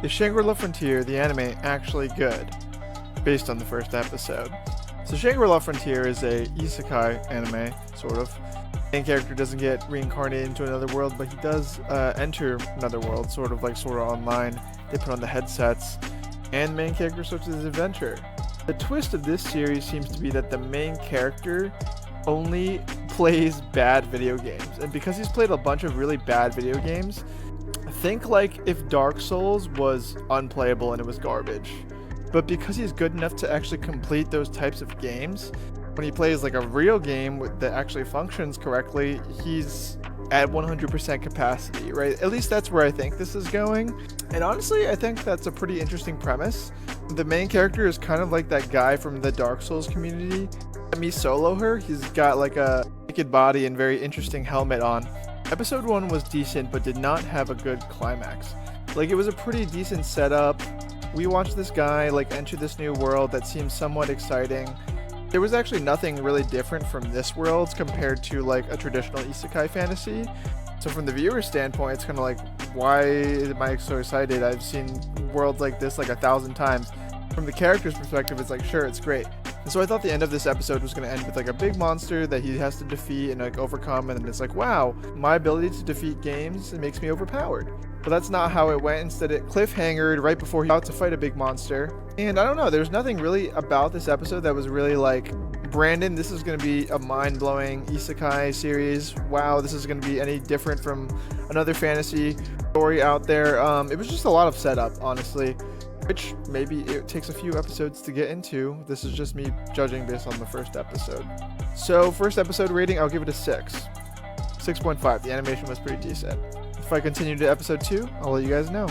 Is Shangri-La Frontier, the anime, actually good? Based on the first episode. So Shangri-La Frontier is a isekai anime, sort of. The main character doesn't get reincarnated into another world, but he does enter another world, sort of like Sword Art Online. They put on the headsets, and the main character starts his adventure. The twist of this series seems to be that the main character only plays bad video games. And because he's played a bunch of really bad video games, think like if Dark Souls was unplayable and it was garbage. But because he's good enough to actually complete those types of games, when he plays like a real game that actually functions correctly, he's at 100% capacity, right? At least that's where I think this is going. And honestly, I think that's a pretty interesting premise. The main character is kind of like that guy from the Dark Souls community. Let me solo her. He's got like a naked body and very interesting helmet on. Episode 1 was decent, but did not have a good climax. Like, it was a pretty decent setup. We watched this guy like enter this new world that seems somewhat exciting. There was actually nothing really different from this world compared to like a traditional isekai fantasy. So from the viewer's standpoint, it's kind of like, why am I so excited? I've seen worlds like this like 1,000 times. From the character's perspective, it's like, sure, it's great. And so I thought the end of this episode was going to end with like a big monster that he has to defeat and like overcome, and then it's like, wow, my ability to defeat games, it makes me overpowered. But that's not how it went. Instead, it cliffhangered right before he was about to fight a big monster. And I don't know, there's nothing really about this episode that was really like, Brandon, this is going to be a mind-blowing isekai series. Wow, this is going to be any different from another fantasy story out there. It was just a lot of setup, honestly, which maybe it takes a few episodes to get into. This is just me judging based on the first episode. So first episode rating, I'll give it a 6. 6.5. The animation was pretty decent. If I continue to episode 2, I'll let you guys know.